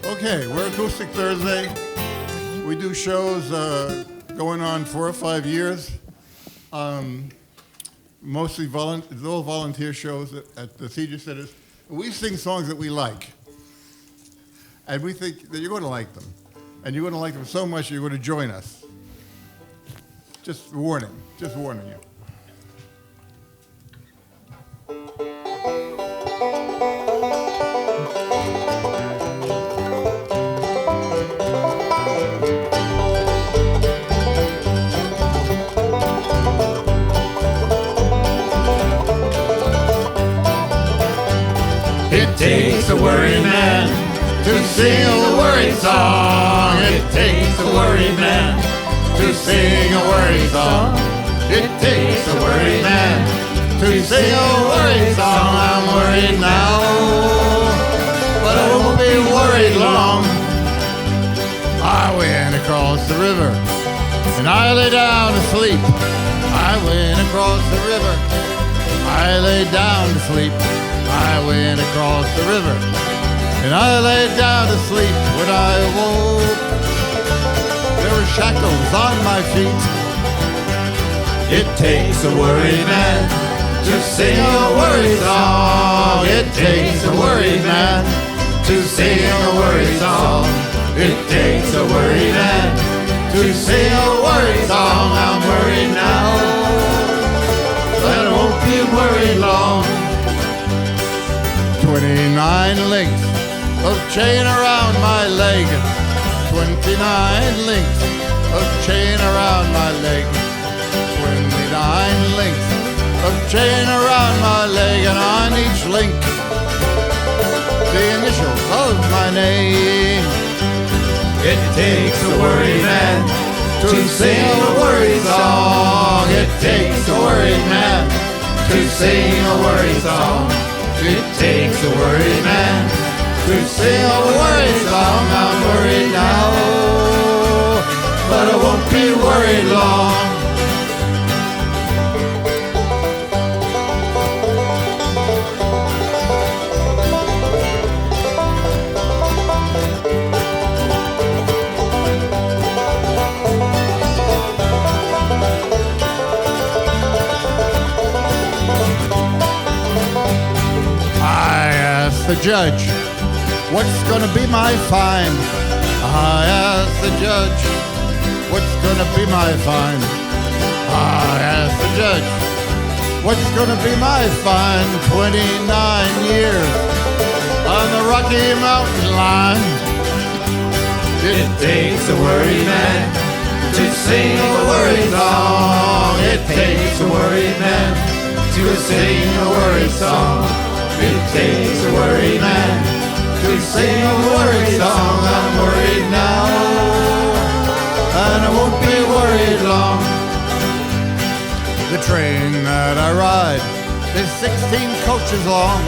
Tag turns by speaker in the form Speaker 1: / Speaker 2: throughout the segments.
Speaker 1: Okay, we're Acoustic Thursday. We do shows going on 4 or 5 years. Mostly all volunteer shows at the theater centers. We sing songs that we like. And we think that you're going to like them. And you're going to like them so much you're going to join us. Just warning you.
Speaker 2: It takes a worried man to sing a worried song. It takes a worried man to sing a worried song. It takes a worried man to sing a worried song. I'm worried now, but I won't be worried long. I went across the river and I lay down to sleep. I went across the river, I lay down to sleep. I went across the river and I lay down to sleep. When I awoke, there were shackles on my feet. It takes a worried man to sing a worried song. It takes a worried man to sing a worried song. It takes a worried man to sing a worried song. I'm worried now, but I won't be worried long. 29 links of chain around my leg. 29 links of chain around my leg. 29 links of chain around my leg, and on each link the initials of my name. It takes a worried man to sing a worried song. It takes a worried man to sing a worried song. It takes a worried man to sing a worried song. I'm worried now, but I won't be worried long.
Speaker 1: The judge, what's gonna be my fine? I asked the judge, what's gonna be my fine? I asked the judge, what's gonna be my fine? 29 years on the Rocky Mountain line.
Speaker 2: It takes a worried man to sing a worried song. It takes a worried man to sing a worried song. It takes a worried man to sing a worried song. I'm worried now, and I won't be worried long.
Speaker 1: The train that I ride is 16 coaches long.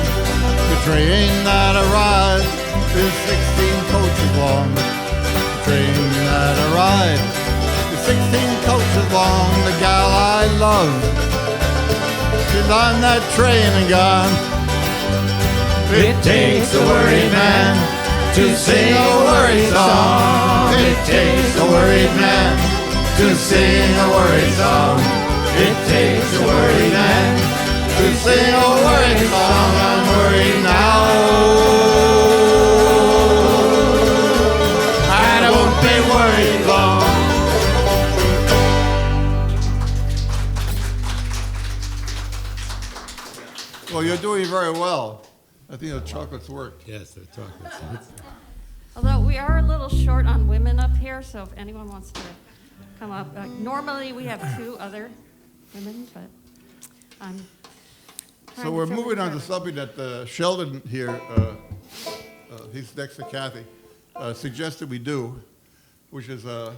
Speaker 1: The train that I ride is 16 coaches long. The train that I ride is 16 coaches long. The gal I love, she's on that train and gone.
Speaker 2: It takes a worried man to sing a worried song. It takes a worried man to sing a worried song. It takes a worried man to sing a worried song. I'm worried now, and I won't be worried long.
Speaker 1: Well, you're doing very well. I think the chocolates work.
Speaker 3: Yes, the chocolates.
Speaker 4: Although we are a little short on women up here, so if anyone wants to come up. Normally we have 2 other women, but I'm trying
Speaker 1: So
Speaker 4: to
Speaker 1: we're
Speaker 4: fill
Speaker 1: moving
Speaker 4: the
Speaker 1: on to
Speaker 4: service.
Speaker 1: something that Sheldon here, he's next to Kathy, suggested we do, which is an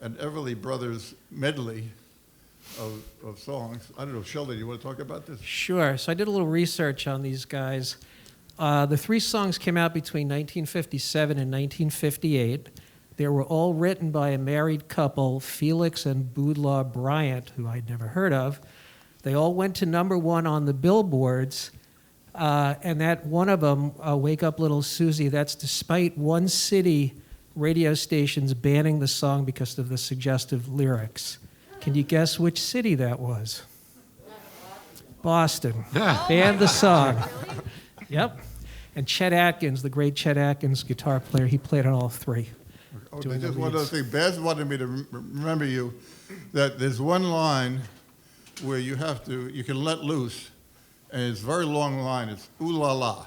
Speaker 1: Everly Brothers medley of songs. I don't know, Sheldon, you want to talk about this?
Speaker 5: Sure. So I did a little research on these guys. The 3 songs came out between 1957 and 1958. They were all written by a married couple, Felix and Boudlaw Bryant, who I'd never heard of. They all went to #1 on the billboards. And that one of them, Wake Up Little Susie, that's despite one city radio stations banning the song because of the suggestive lyrics. Can you guess which city that was? Boston. Banned the song. Yep. And Chet Atkins, the great Chet Atkins guitar player, he played on all three.
Speaker 1: Okay, just one other thing. Baz wanted me to remember you that there's one line where you can let loose, and it's a very long line. It's ooh la la.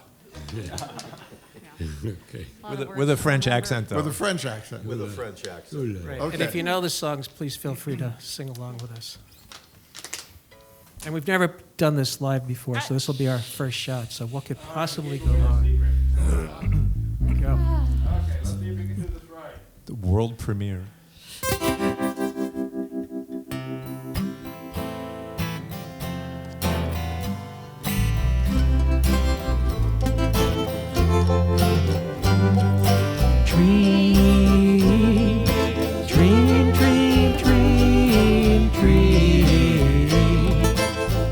Speaker 2: Okay.
Speaker 3: With a French accent, though.
Speaker 1: With a French accent.
Speaker 6: With a French accent.
Speaker 5: Right.
Speaker 1: Okay.
Speaker 5: And if you know the songs, please feel free to sing along with us. And we've never done this live before, so this will be our first shot. So what could possibly go wrong? Go.
Speaker 3: Okay, let's see if we can do this right. The world premiere.
Speaker 5: Dream, dream, dream, dream, dream.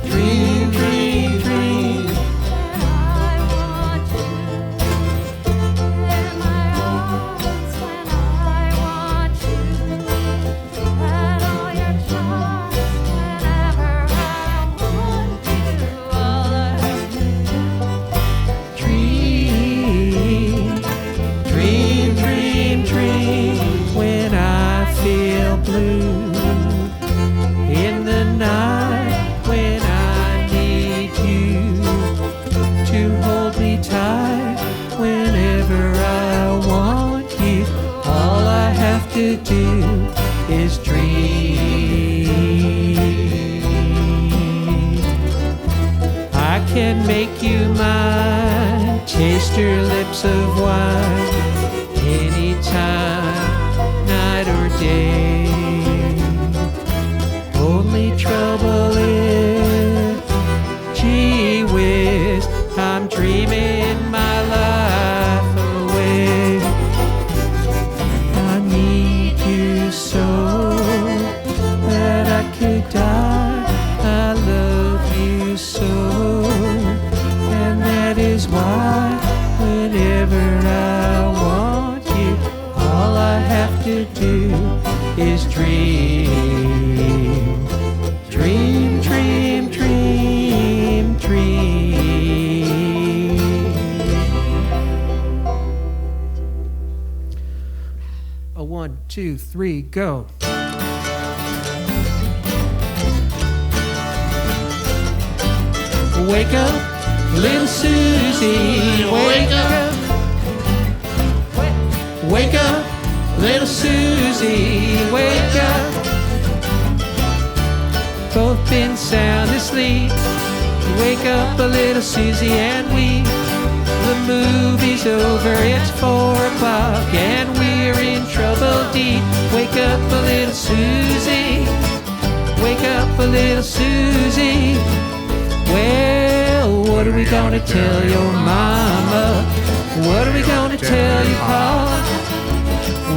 Speaker 5: Dream, dream, dream.
Speaker 4: I want you in my arms when I want you. At all your charms whenever I want you. All I have to
Speaker 5: Dream, dream, dream, dream. When I feel blue in the night, when I need you to hold me tight, whenever I want you, all I have to do is dream. I can make you mine, taste your lips of wine, anytime, night or day. Only trouble is, gee whiz, I'm dreaming my life away. I need you so that I could die. I love you so, and that is why whenever I want you, all I have to do is dream. Dream, dream, dream, dream. A 1, 2, 3, go. Wake up, little Susie, wake up. Wake up, little Susie, wake up. Both been sound asleep. Wake up, a little Susie, and the movie's over, it's 4 o'clock, and we're in trouble deep. Wake up, a little Susie, wake up, a little Susie. Well, what are we gonna tell your mama? What are we gonna tell your pa?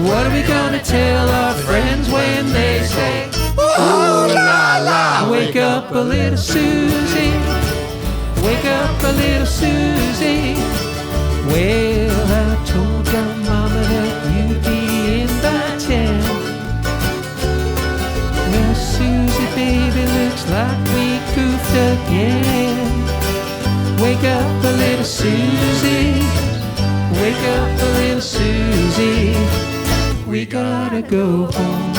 Speaker 5: What are we gonna tell our friends when they say, ooh la la? Wake up, a little Susie, wake up, a little Susie. Well, I told your mama that you'd be in by 10. Well, Susie, baby, looks like we goofed again. Wake up, a little Susie, wake up, a little Susie. We gotta go home.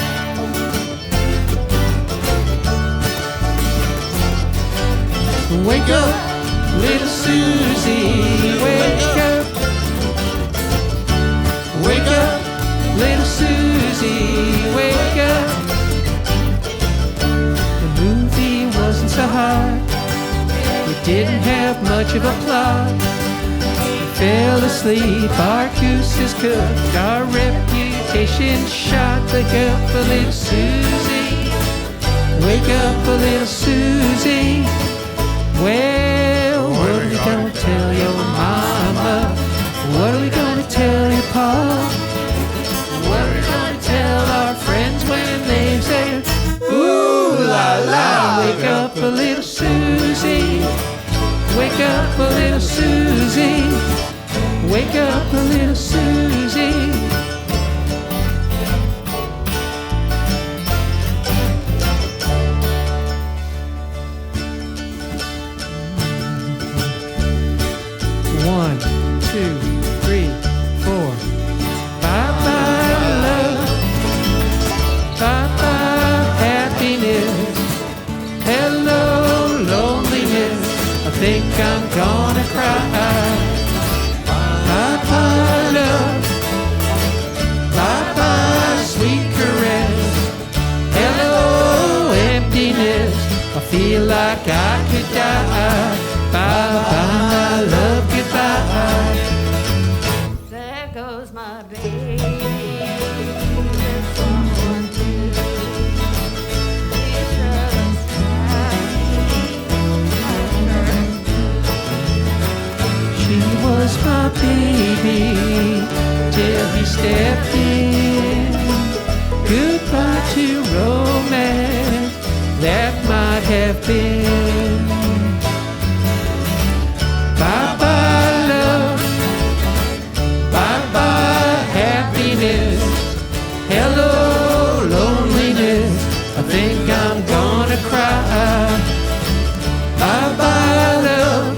Speaker 5: Wake up, little Susie, wake up. Wake up, little Susie, wake up. The movie wasn't so hard, it didn't have much of a plot. We fell asleep, our goose is cooked, our reputation shot. Wake up, a little Susie, wake up, a little Susie. Well, what are we gonna tell your mama? What are we gonna tell your pa? What are we gonna tell our friends when they say, ooh la la? Wake up, a little Susie, wake up, a little 1, 2, 3, 4. Bye-bye love, bye-bye happiness, hello loneliness, I think I'm gonna cry. Bye-bye love, bye-bye sweet caress, hello emptiness, I feel like I could die. Bye-bye love, goodbye.
Speaker 4: There goes my baby with someone new. We should have
Speaker 5: She was my baby till he stepped in. Goodbye to romance that might have been. Bye-bye love, bye-bye happiness, hello loneliness, I think I'm gonna cry. Bye-bye love,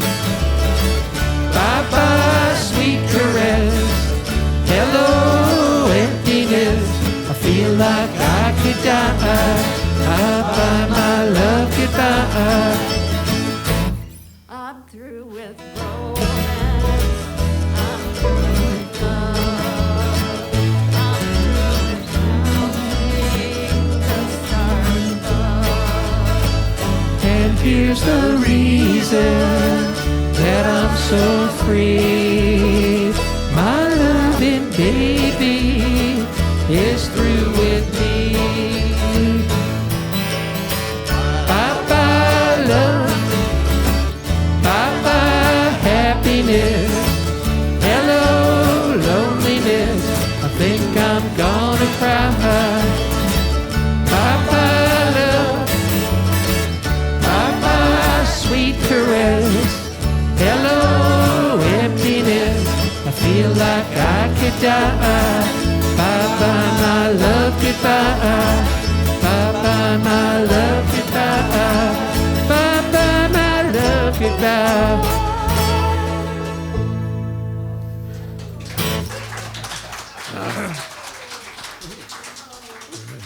Speaker 5: bye-bye sweet caress, hello emptiness, I feel like I could die. Bye-bye my love, goodbye.
Speaker 4: I'm through with romance. I'm through with love. I'm through with counting the stars above.
Speaker 5: And here's the reason that I'm so free. My loving baby is through with me. Bye-bye love, bye-bye happiness, hello loneliness, I think I'm gonna cry. Bye-bye love, bye-bye sweet caress, hello emptiness, I feel like I could die. Bye-bye my love, goodbye. Bye-bye my love, goodbye. Bye-bye my love, goodbye.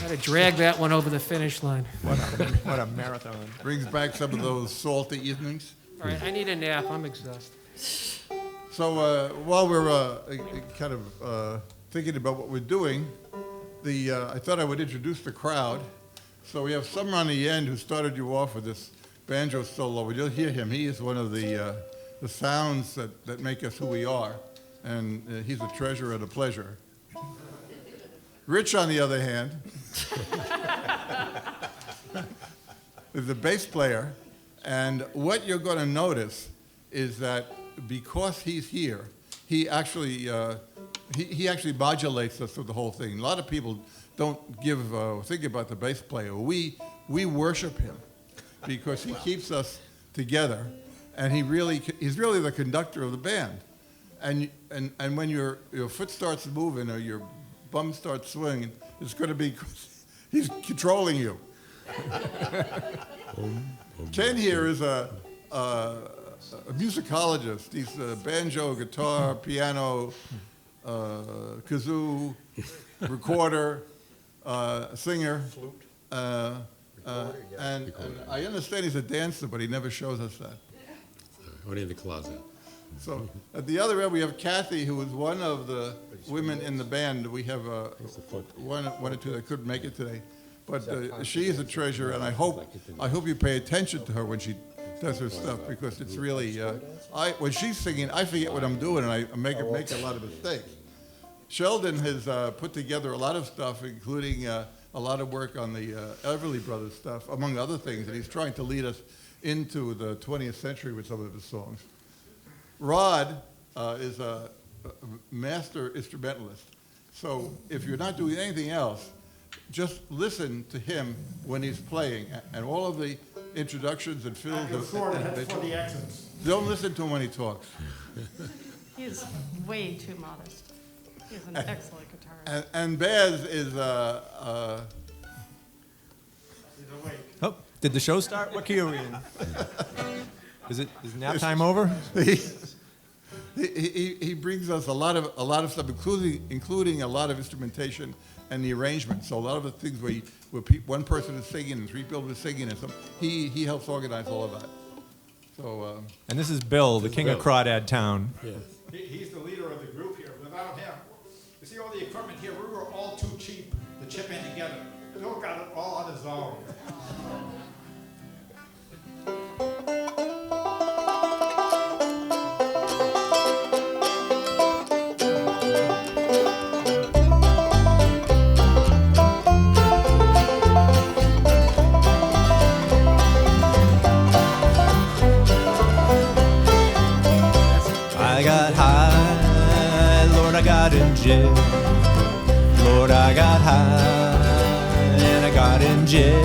Speaker 5: Had to drag that one over the finish line.
Speaker 3: What a marathon.
Speaker 1: Brings back some of those salty evenings.
Speaker 5: All right, I need a nap. I'm exhausted.
Speaker 1: So while we're kind of thinking about what we're doing, I thought I would introduce the crowd. So we have Summer on the end who started you off with this banjo solo. You'll hear him. He is one of the sounds that make us who we are, and he's a treasure and a pleasure. Rich, on the other hand, is the bass player, and what you're going to notice is that because he's here, he actually modulates us through the whole thing. A lot of people don't think about the bass player. We worship him because he keeps us together, and he's really the conductor of the band. And when your foot starts moving or your bum starts swinging, it's going to be he's controlling you. Ken here is a musicologist. He's a banjo, guitar, piano, kazoo, recorder, singer. Flute. And I understand he's a dancer, but he never shows us that.
Speaker 6: Only in the closet.
Speaker 1: So at the other end, we have Kathy, who is one of the women in the band. We have one or two that couldn't make it today. But she is a treasure, and I hope you pay attention to her when she does her stuff, because it's really, when she's singing, I forget what I'm doing, and I make a lot of mistakes. Sheldon has put together a lot of stuff, including a lot of work on the Everly Brothers stuff, among other things, and he's trying to lead us into the 20th century with some of his songs. Rod is a master instrumentalist, so if you're not doing anything else, just listen to him when he's playing, and all of the introductions and fills.
Speaker 3: For the accents.
Speaker 1: Don't listen to him when he talks.
Speaker 4: He's way too modest. He's an excellent guitarist.
Speaker 1: And Baz is
Speaker 3: Oh, did the show start? What key are we in? Is nap time over?
Speaker 1: He brings us a lot of stuff, including a lot of instrumentation and the arrangement. So a lot of the things where one person is singing and three people are singing and something, he helps organize all of that. So
Speaker 3: And this is Bill, the king of Crawdad Town.
Speaker 6: Yes.
Speaker 7: He's the leader of the group here. Without him, you see all the equipment here, we were all too cheap to chip in together. Bill got it all on his own.
Speaker 3: I got high, Lord, I got in jail. Lord, I got high and I got in jail.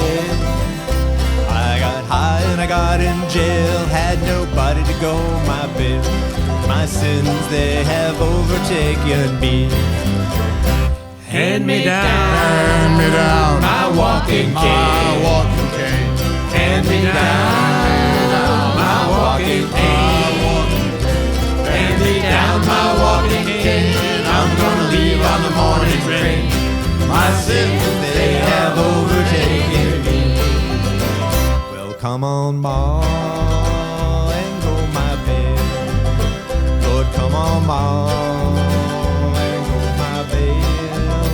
Speaker 3: I got high and I got in jail. Had nobody to go my bail. My sins, they have overtaken me. Hand me down, my walking cane. Hand me down, my walking cane. Hand me down my walking cane. I'm gonna leave on the morning train. My sins, they have overtaken me. Well, come on, Ma, and go my bail. Lord, come on, Ma, and go my bail.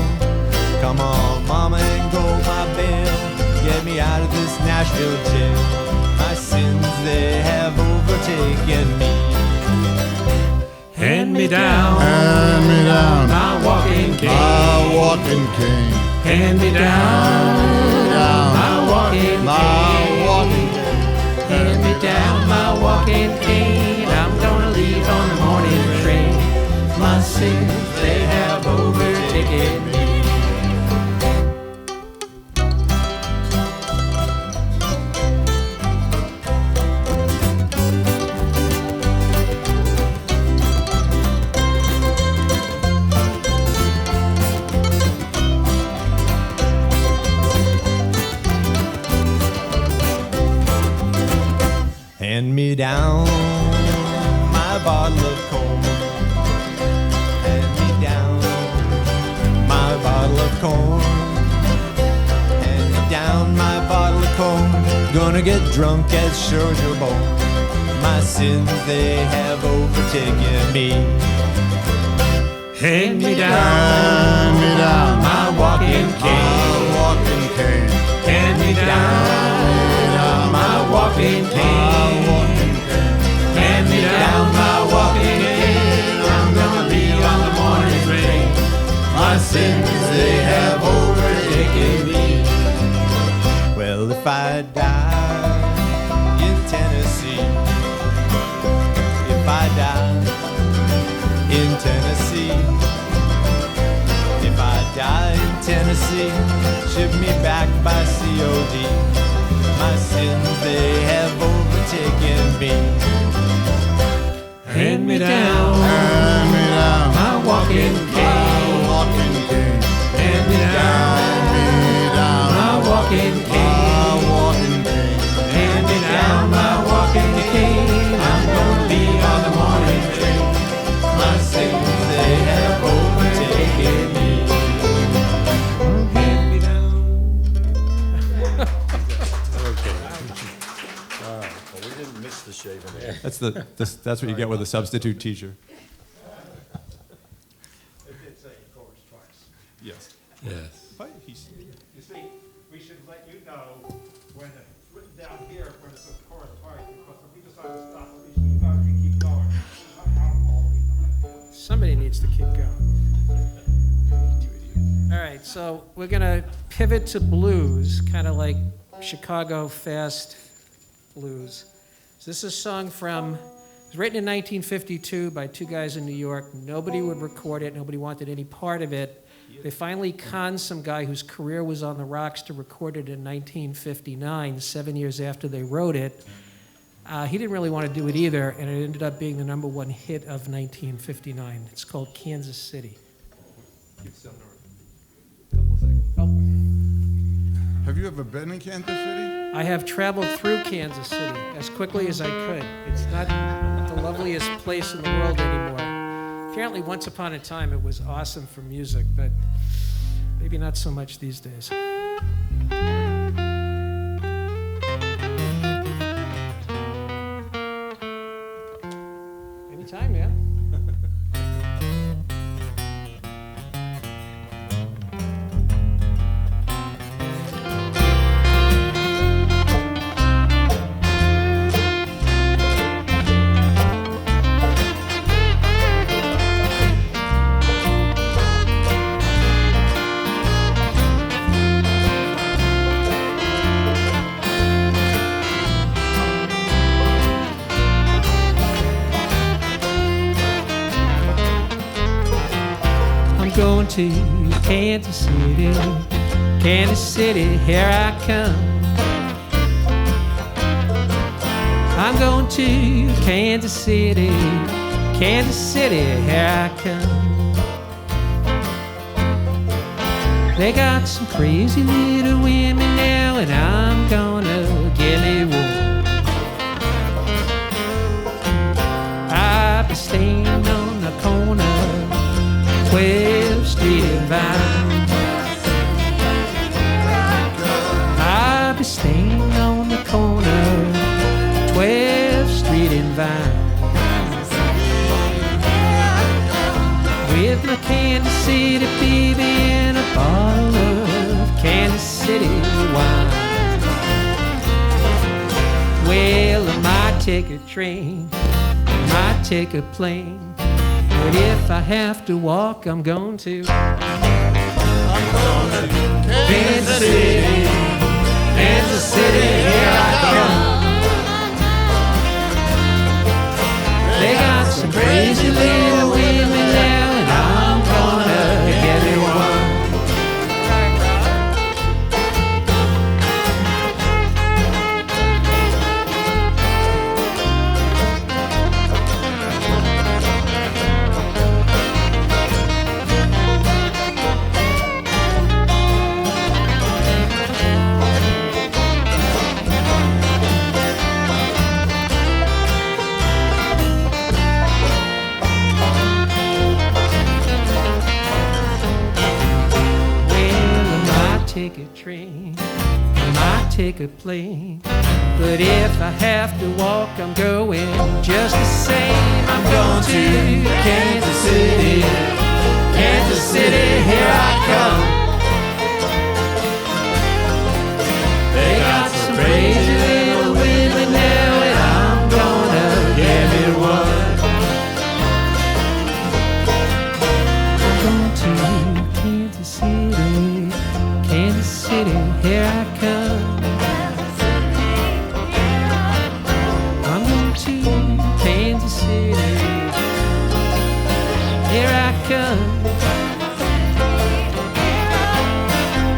Speaker 3: Come on, Mama, and go my bail. Get me out of this Nashville jail. My sins, they have overtaken me. Hand me down, my walking cane. Hand me down, my walking cane. Hand me down my walking cane. I'm gonna leave on the morning train. My sins, they have overtaken me. Hand me down my bottle of corn. Hand me down my bottle of corn. Hand me down my bottle of corn. Gonna get drunk as sure as you're born. My sins, they have overtaken me. Hand me down my walking cane. Hand me down my walking cane. Hand me down my walking cane. I'm gonna leave on the morning train. My sins, they have overtaken me. Well, if I die in Tennessee, if I die in Tennessee, if I die in Tennessee, ship me back by COD. My sins, they have overtaken me. Hand me down my walking cane. Hand me down my walking cane. Hand me down my walking cane. I'm gonna leave on the morning train. My sins, they have overtaken me. Hand me down.
Speaker 7: Well, we didn't miss the shaving.
Speaker 3: That's what you get with a substitute teacher.
Speaker 7: It did say chorus twice.
Speaker 3: Yes.
Speaker 6: Yes.
Speaker 7: You see, we should let you know when it's written down here when it says chorus twice, because if we decide to stop, at least you guys can keep going.
Speaker 5: Somebody needs to keep going. All right, so we're going to pivot to blues, kind of like Chicago fast blues. So this is a song from, it was written in 1952 by two guys in New York. Nobody would record it. Nobody wanted any part of it. They finally conned some guy whose career was on the rocks to record it in 1959, 7 years after they wrote it. He didn't really want to do it either, and it ended up being the #1 hit of 1959. It's called Kansas City.
Speaker 1: have you ever been in Kansas City?
Speaker 5: I have traveled through Kansas City as quickly as I could. It's not the loveliest place in the world anymore. Apparently, once upon a time, it was awesome for music, but maybe not so much these days. Anytime, yeah. Going to Kansas City, Kansas City, here I come. I'm going to Kansas City, Kansas City, here I come. They got some crazy little women now, and I'm gonna get me one. I'll be staying on the corner, 12th Street and Vine. I'll be staying on the corner, 12th Street and Vine. With my Kansas City baby and a bottle of Kansas City wine. Well, I might take a train, I might take a plane, but if I have to walk, I'm going to Kansas City, Kansas City, here I come. They got some crazy little women now, and I'm gonna get me one. Take a train, I might take a plane, but if I have to walk, I'm going just the same. I'm going to Kansas City, Kansas City, here I come. They got some crazy little women now, and I'm gonna get me one. I'm going to Kansas City, Kansas City, here I come. I'm going to Kansas City, here I come.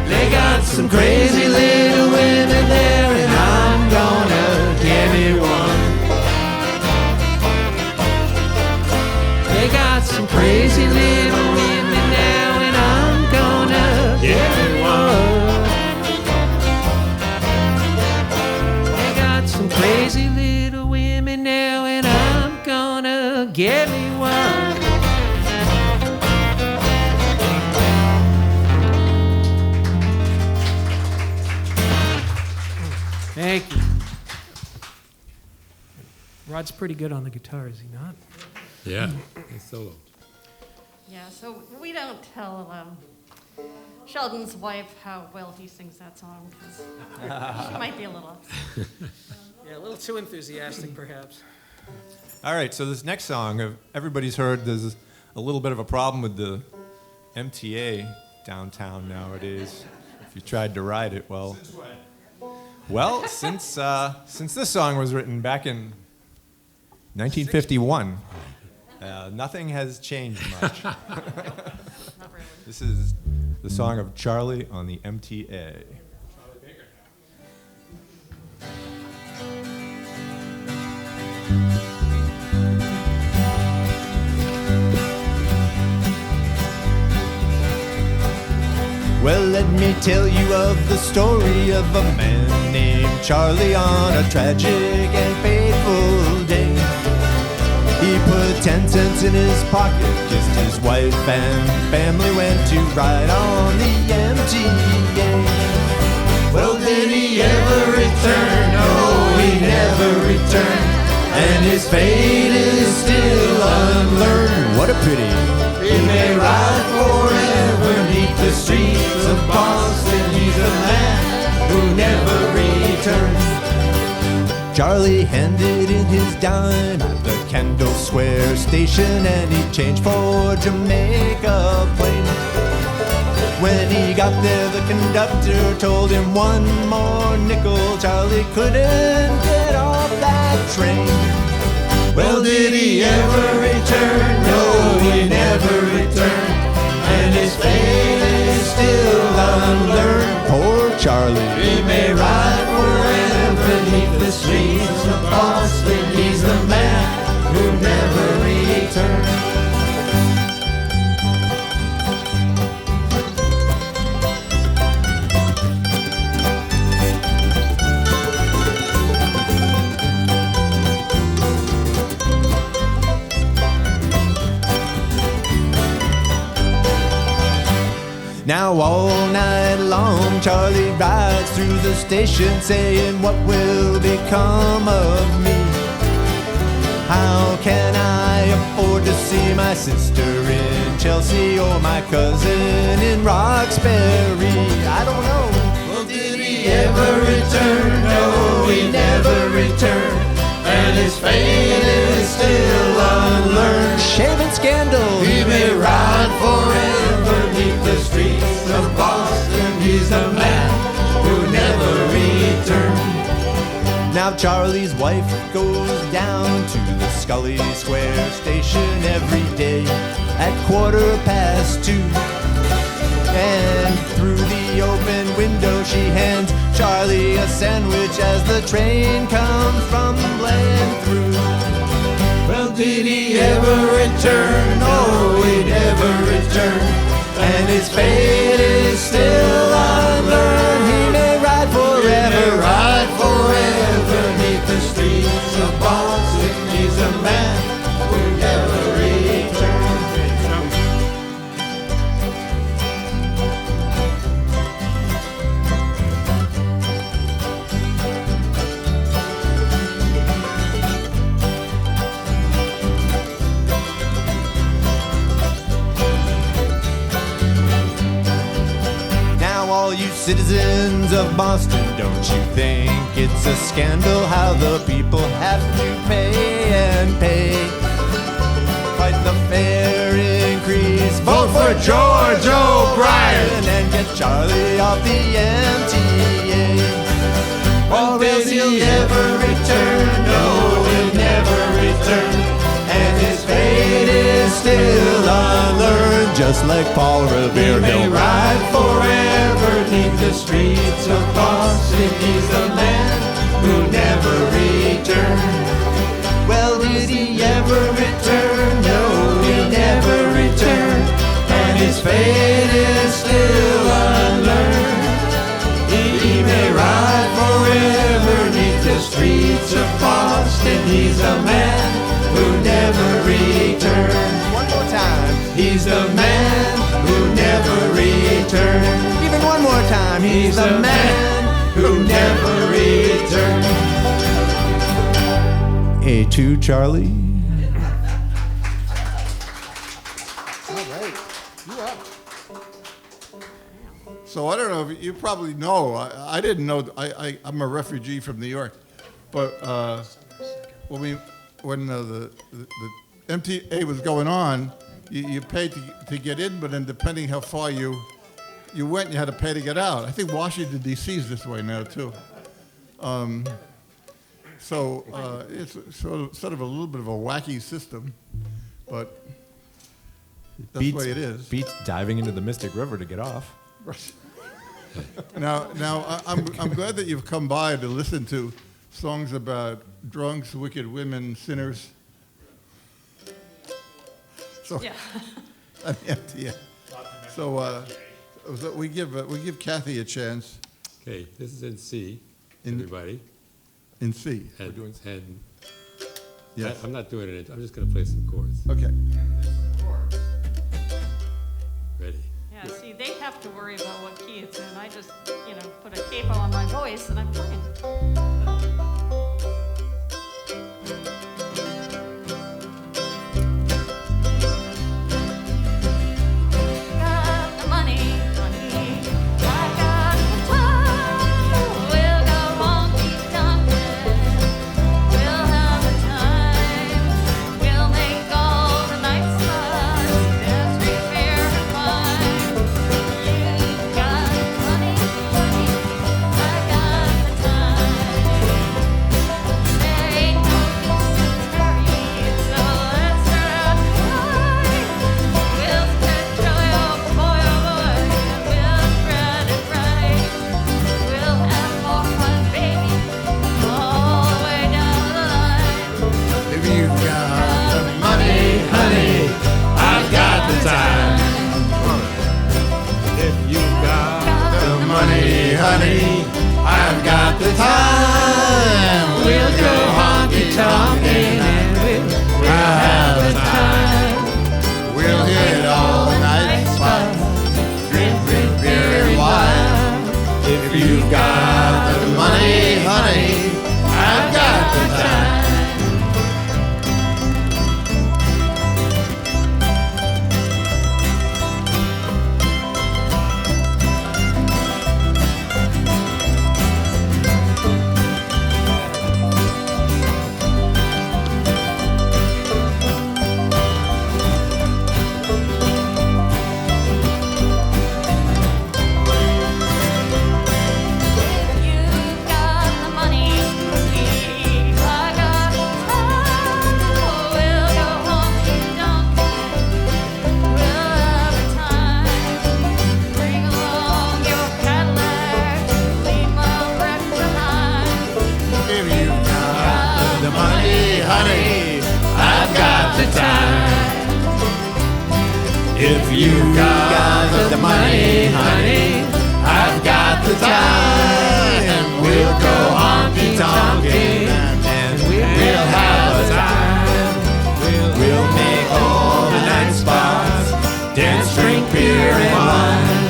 Speaker 5: They got some crazy little women there, and I'm gonna get me one. They got some crazy little women now, and I'm gonna get me one. Some crazy little women now, and I'm gonna get me one. Thank you. Rod's pretty good on the guitar, is he not?
Speaker 6: Yeah, it's solo.
Speaker 4: Yeah, so we don't tell Sheldon's wife how well he sings that song, because she might be a little upset.
Speaker 5: Yeah, a little too enthusiastic, perhaps.
Speaker 3: All right, so this next song, everybody's heard there's a little bit of a problem with the MTA downtown nowadays. If you tried to ride it, well. Since when? Well, since this song was written back in 1951, nothing has changed much.
Speaker 4: Not really.
Speaker 3: This is the song of Charlie on the MTA. Well, let me tell you of the story of a man named Charlie on a tragic and fateful day. 10 cents in his pocket, kissed his wife and family, went to ride on the MTA.
Speaker 2: Well, did he ever return? No, he never returned. And his fate is still unlearned.
Speaker 3: What a pity.
Speaker 2: He may ride forever neath the streets of Boston. He's a man who never returned.
Speaker 3: Charlie handed in his dime at the Kendall Square station, and he changed for Jamaica Plain. When he got there, the conductor told him one more nickel. Charlie couldn't get off that train.
Speaker 2: Well, did he ever return? No, he never returned. And his fate is still unlearned.
Speaker 3: Poor Charlie.
Speaker 2: He may ride forever neath the streets of Boston. He's the man who never returned.
Speaker 3: Now all night long Charlie rides through the station saying, what will become of me? How can I afford to see my sister in Chelsea or my cousin in Roxbury? I don't know.
Speaker 2: Well, did he ever return? No, he never returned. And his fate is still unlearned.
Speaker 3: Shaving scandal.
Speaker 2: He may ride forever neath the streets of Boston. He's the man who never returned.
Speaker 3: Now Charlie's wife goes down to the Scully Square station every day at 2:15. And through the open window she hands Charlie a sandwich as the train comes rumbling through.
Speaker 2: Well, did he ever return? No, he never returned. And his fate is still unlearned.
Speaker 3: He may ride forever.
Speaker 2: He may ride forever neath the streets of Boston. He's a man who never returned.
Speaker 3: All you citizens of Boston, don't you think it's a scandal how the people have to pay and pay? Fight the fare increase, vote for George O'Brien, and get Charlie off the MTA.
Speaker 2: Well, did he ever return? No, he'll never return. And his fate is still unlearned.
Speaker 3: Just like Paul Revere,
Speaker 2: He may ride forever neath the streets of Boston. He's the man who never returned. Well, did he ever return? No, he never returned. And his fate is still unlearned. He may ride forever neath the streets of Boston. He's the man who never returned.
Speaker 3: one more time.
Speaker 2: He's the man who never returned.
Speaker 3: Even one more time.
Speaker 2: He's the man who never returned.
Speaker 3: A2 Charlie.
Speaker 1: So I don't know if you probably know. I didn't know. I'm a refugee from New York, but when the MTA was going on, you paid to get in, but then depending how far you went, you had to pay to get out. I think Washington D.C. is this way now too. So it's sort of a little bit of a wacky system, but that's the way it is.
Speaker 3: Beats diving into the Mystic River to get off.
Speaker 1: Right. Now, I'm glad that you've come by to listen to songs about drunks, wicked women, sinners. So,
Speaker 4: Yeah.
Speaker 1: yeah. So we give Kathy a chance
Speaker 6: Okay, this is in C,
Speaker 1: In-
Speaker 6: everybody.
Speaker 1: in C.
Speaker 6: And, and
Speaker 1: Yes.
Speaker 6: I'm not doing it. I'm just going to play some chords.
Speaker 1: Okay.
Speaker 6: Ready?
Speaker 4: Yeah, see, they have to worry about what key it's in. I just, put a capo on my voice and I'm playing.
Speaker 2: Honey, I've got the time. We'll go honky-tonkin' and we'll have a time. We'll hit all the night spots, drink beer and wine. If you've got the money, honey, I've got the time. If you got the money, honey, I've got the time. We'll go honky-tonkin' and we'll have a time. We'll make all the night spots, dance, drink beer and wine.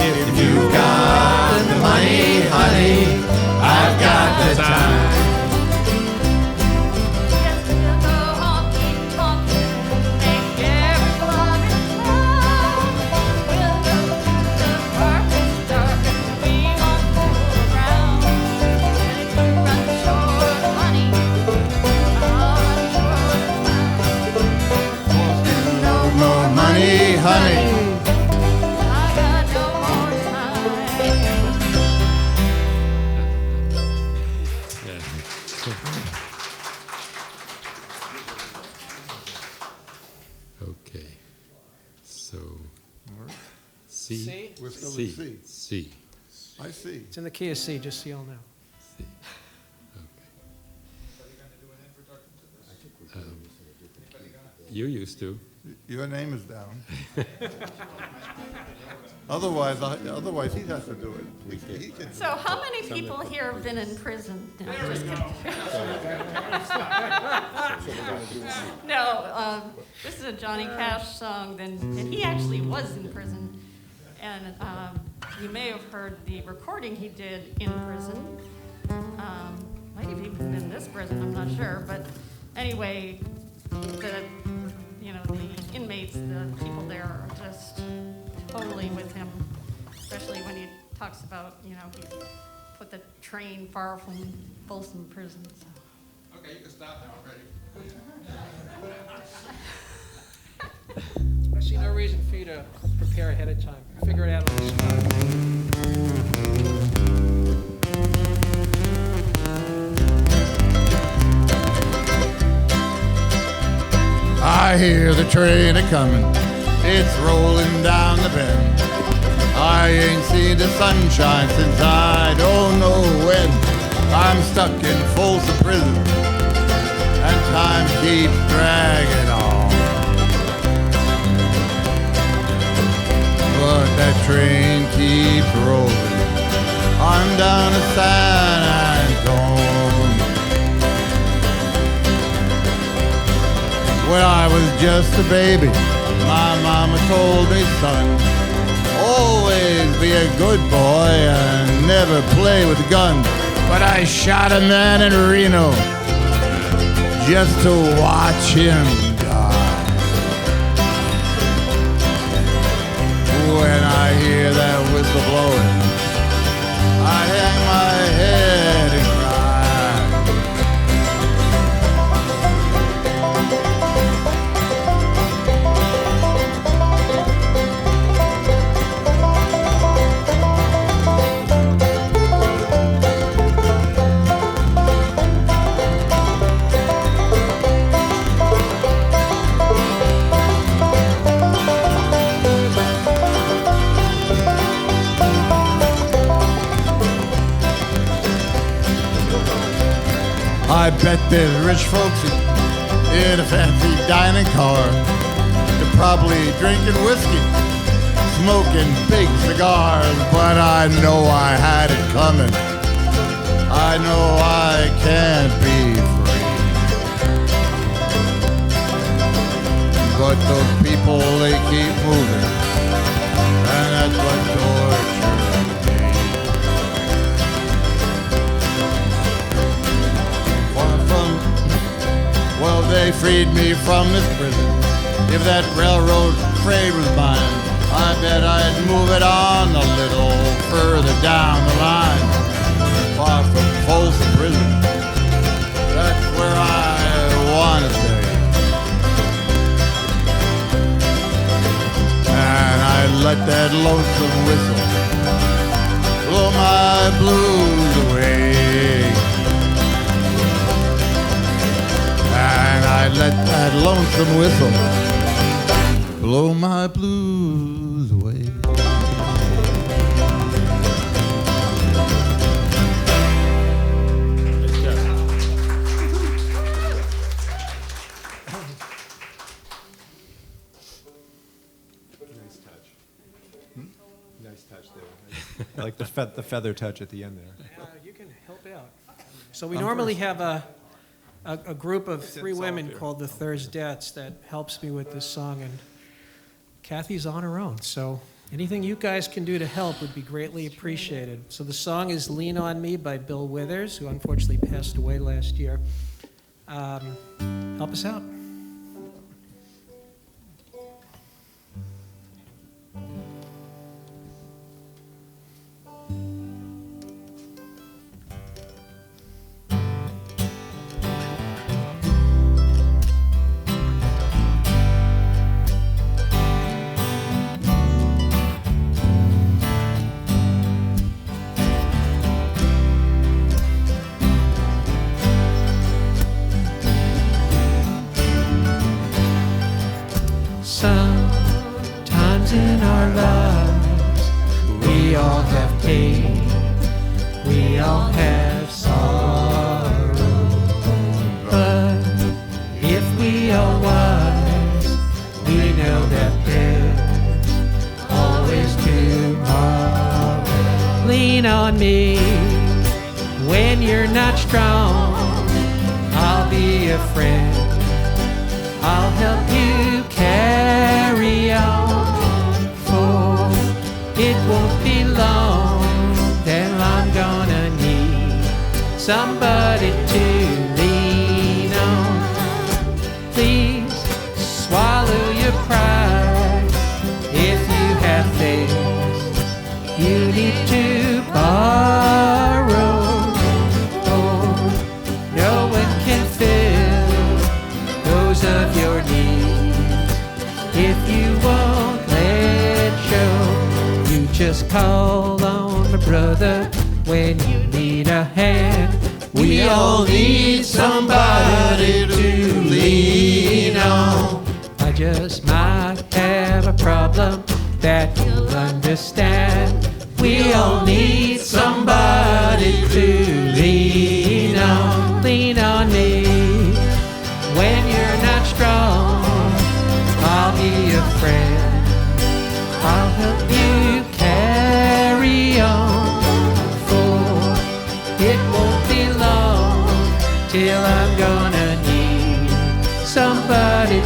Speaker 2: If you got the money, honey, I've got the time. Honey,
Speaker 4: I got no more time.
Speaker 6: Okay. So, C.
Speaker 5: C?
Speaker 1: We're still
Speaker 6: C.
Speaker 1: in C.
Speaker 6: C.
Speaker 1: I see.
Speaker 5: It's in the key of C, just so you all know.
Speaker 6: C. Okay. You used to.
Speaker 1: Your name is down. Otherwise he has to do it. He can.
Speaker 4: So how many people here have been in prison? No, just kidding. No, this is a Johnny Cash song, and he actually was in prison. And you may have heard the recording he did in prison. Might have even been in this prison, I'm not sure. But anyway, the inmates, the people there are just totally with him, especially when he talks about, he put the train far from Folsom Prison. So.
Speaker 2: Okay, you can stop now already.
Speaker 5: I see no reason for you to prepare ahead of time. Figure it out on the spot.
Speaker 1: I hear the train a-comin', it's rolling down the bend. I ain't seen the sunshine since I don't know when. I'm stuck in Folsom Prison, and time keeps dragging on. But that train keeps rolling on down to San Antonio. When I was just a baby, my mama told me, son, always be a good boy and never play with guns. But I shot a man in Reno just to watch him die. When I hear that whistle blowing, I hang my head and cry. I bet there's rich folks in a fancy dining car. They're probably drinking whiskey, smoking big cigars. But I know I had it coming. I know I can't be free. But those people, they keep moving, and that's what tortures me. Well, they freed me from this prison. If that railroad freight was mine, I bet I'd move it on a little further down the line. Far from Folsom Prison, that's where I want to stay. And I let that lonesome whistle blow my blues away. And I let that lonesome whistle blow my blues away.
Speaker 3: Nice touch there. I like the feather touch at the end there.
Speaker 5: You can help out. So we normally have a group of three women called the Thursdettes that helps me with this song, and Kathy's on her own. So anything you guys can do to help would be greatly appreciated. So the song is Lean on Me by Bill Withers, who unfortunately passed away last year. Help us out. Sometimes in our lives, we all have pain, we all have sorrow. But if we are wise, we know that there's always tomorrow. Lean on me when you're not strong. I'll be a friend. I'll help you carry on, for it won't be long, then I'm gonna need somebody to lean on. Please swallow your pride. If you have things you need to borrow, oh, no one can fill those of your needs if you won't let show. You just call on a brother when you need a hand. We all need somebody to lean on. I just might have a problem that you'll understand. We all need somebody to lean on. Lean on me when you're not strong. I'll be a friend. I'll help you carry on, for it won't be long till I'm gonna need somebody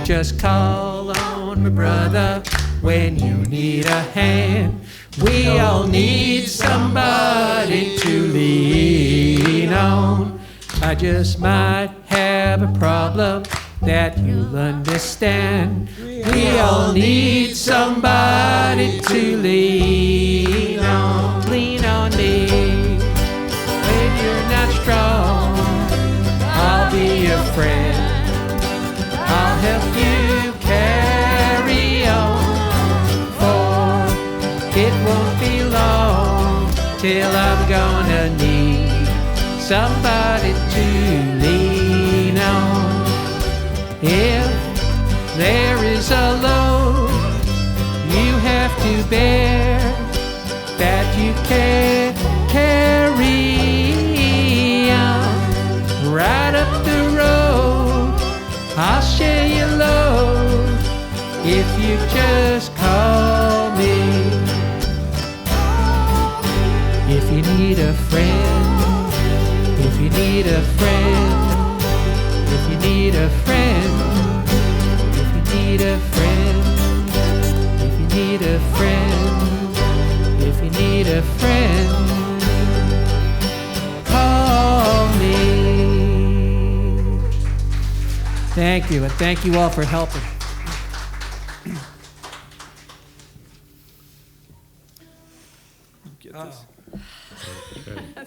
Speaker 5: Just call on my brother when you need a hand. We all need somebody to lean on. I just might have a problem that you'll understand. We all need somebody to lean on. Lean on me when you're not strong. I'll be your friend. I'll help you carry on. For it won't be long till I'm gonna need somebody to lean on. If there is a load you have to bear that you can't carry on, right up the road I'll share your load if you just call me. If you need a friend, if you need a friend, if you need a friend, if you need a friend, if you need a friend, if you need a friend, call me. Thank you, and thank you all for helping.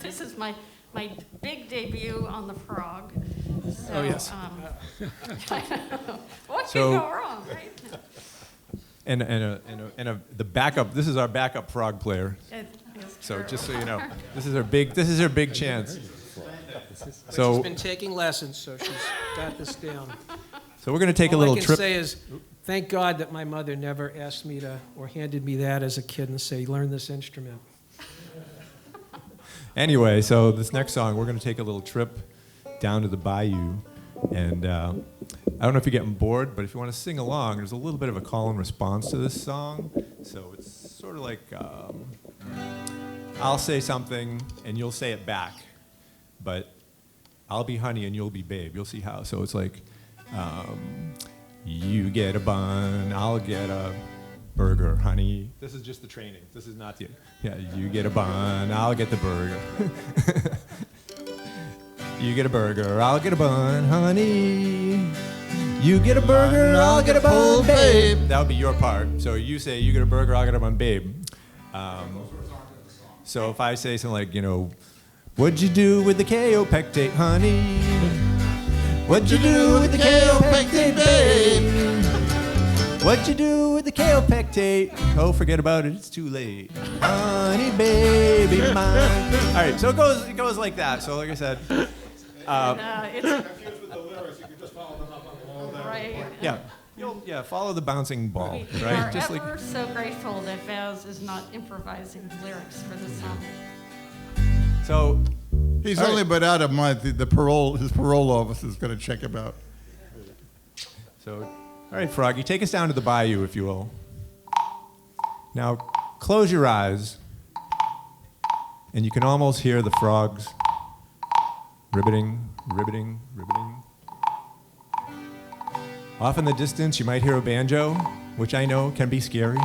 Speaker 4: This is my big debut on the frog. So,
Speaker 3: Oh, yes.
Speaker 4: What
Speaker 3: So-
Speaker 4: could go wrong, right?
Speaker 3: The backup. This is our backup frog player.
Speaker 4: It is
Speaker 3: So
Speaker 4: true.
Speaker 3: just so you know, this is her big chance.
Speaker 5: She's
Speaker 3: So
Speaker 5: been taking lessons, so she's got this down.
Speaker 3: we're going to take a
Speaker 5: All
Speaker 3: little
Speaker 5: I can
Speaker 3: trip.
Speaker 5: say is, thank God that my mother never asked me to, or handed me that as a kid and say, learn this instrument.
Speaker 3: Anyway, so this next song, we're going to take a little trip down to the bayou. And I don't know if you're getting bored, but if you want to sing along, there's a little bit of a call and response to this song. So it's sort of like I'll say something and you'll say it back. But I'll be honey and you'll be babe. You'll see how. So it's like, you get a bun, I'll get a burger, honey. This is just the training. This is not the, yeah, you get a bun, I'll get the burger. You get a burger, I'll get a bun, honey. You get a burger, I'll get a bun, babe. That would be your part. So you say, you get a burger, I'll get a bun, babe. So if I say something like, what'd you do with the kaopectate, honey? What'd you do with the kaopectate, babe? What'd you do with the kaopectate? Oh, forget about it, it's too late. Honey, baby mine. All right, so it goes like that. So like I said,
Speaker 4: It's
Speaker 7: Confused with the lyrics, you can just follow them up on the wall there.
Speaker 4: right.
Speaker 3: yeah, follow the bouncing ball,
Speaker 4: We
Speaker 3: right?
Speaker 4: are
Speaker 3: Just
Speaker 4: ever so grateful that Vaz is not improvising lyrics for this song.
Speaker 3: so.
Speaker 1: He's
Speaker 3: All
Speaker 1: only
Speaker 3: right.
Speaker 1: been out a month. His parole office is going to check him out.
Speaker 3: So, all right, Froggy, take us down to the bayou, if you will. Now, close your eyes, and you can almost hear the frogs ribbiting, ribbiting, ribbiting. Off in the distance, you might hear a banjo, which I know can be scary.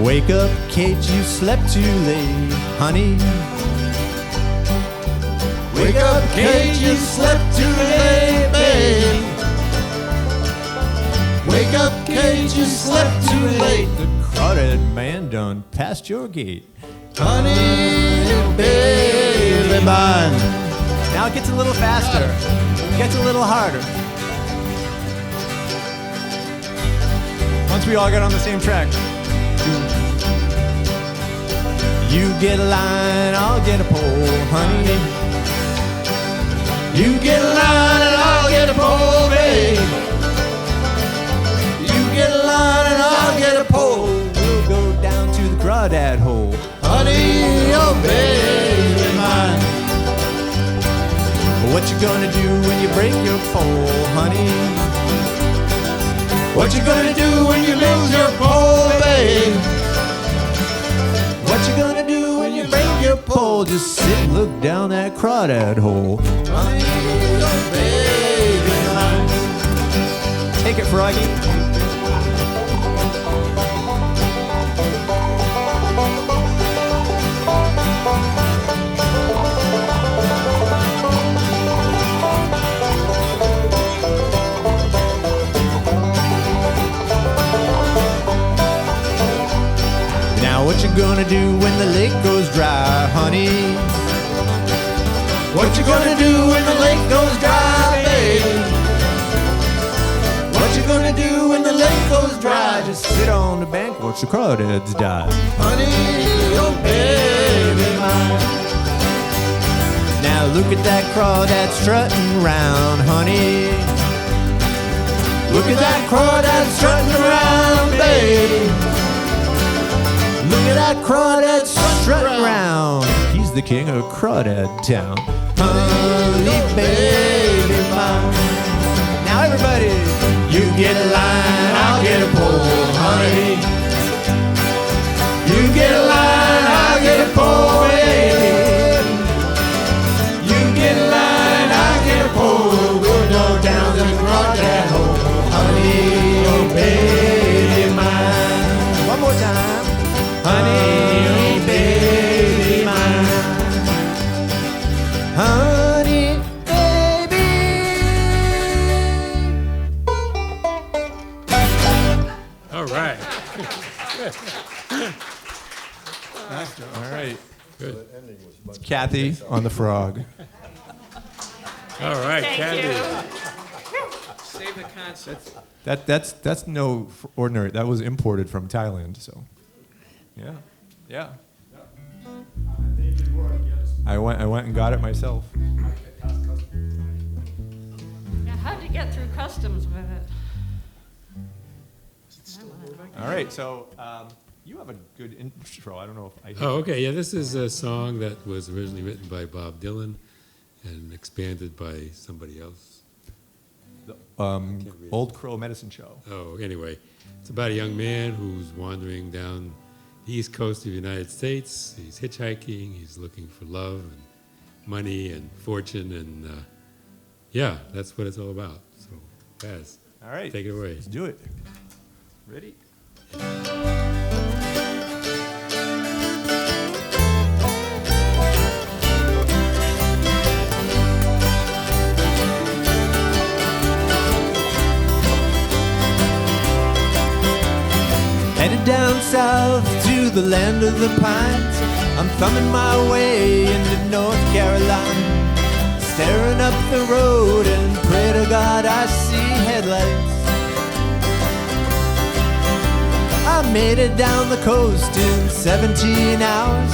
Speaker 3: Wake up, Kate, you slept too late, honey.
Speaker 1: Wake up, Kate, you slept too late, babe. Wake up, Kate, you slept too late.
Speaker 3: The crawdad man done past your gate.
Speaker 1: Honey, baby mine.
Speaker 3: Now it gets a little faster. It gets a little harder. Once we all get on the same track. You get a line, I'll get a pole, honey.
Speaker 1: You get a line and I'll get a pole, babe. You get a line and I'll get a pole.
Speaker 3: We'll go down to the crawdad hole.
Speaker 1: Honey, oh baby mine.
Speaker 3: What you gonna do when you break your pole, honey?
Speaker 1: What you gonna do when you lose your pole, babe?
Speaker 3: What you gonna do all just sit and look down that crawdad hole.
Speaker 2: Honey, oh baby mine.
Speaker 3: Take it, Froggy. Now what you gonna do when the lake goes dry, honey?
Speaker 2: What you gonna do when the lake goes dry, baby? What you gonna do when the lake goes dry?
Speaker 3: Just sit on the bank, watch the crawdads die.
Speaker 2: Honey, oh baby mine.
Speaker 3: Now look at that crawdad strutting round, honey.
Speaker 2: Look at that crawdad strutting around, baby.
Speaker 3: Look at that crawdad strutting round. He's the king of crawdad town.
Speaker 2: Honey, baby mine.
Speaker 3: Now everybody,
Speaker 2: You get a line, I'll get a pole, honey. You get a line, I'll get a pole, baby. You get a line, I'll get a pole. We'll go down to the crawdad hole, honey, oh baby mine.
Speaker 3: one more time.
Speaker 2: Honey, baby mine.
Speaker 3: Honey, baby.
Speaker 6: All right.
Speaker 3: All right.
Speaker 6: Good.
Speaker 3: Kathy on the frog.
Speaker 6: All right,
Speaker 4: Thank
Speaker 6: Kathy.
Speaker 4: you.
Speaker 5: Save the concept.
Speaker 3: That's no ordinary. That was imported from Thailand. So, yeah. I went and got it myself.
Speaker 4: Yeah, how'd you get through customs with it?
Speaker 3: All right. So you have a good intro. I don't know if I.
Speaker 6: Oh, okay. Yeah, this is a song that was originally written by Bob Dylan and expanded by somebody else.
Speaker 3: Old Crow Medicine Show.
Speaker 6: Oh, anyway, it's about a young man who's wandering down the east coast of the United States. He's hitchhiking. He's looking for love and money and fortune, and yeah, that's what it's all about. So, Baz,
Speaker 3: All right.
Speaker 6: take it away.
Speaker 3: Let's do it. Ready? Headed down south to the land of the pines. I'm thumbing my way into North Carolina, staring up the road and pray to God I see headlights. I made it down the coast in 17 hours,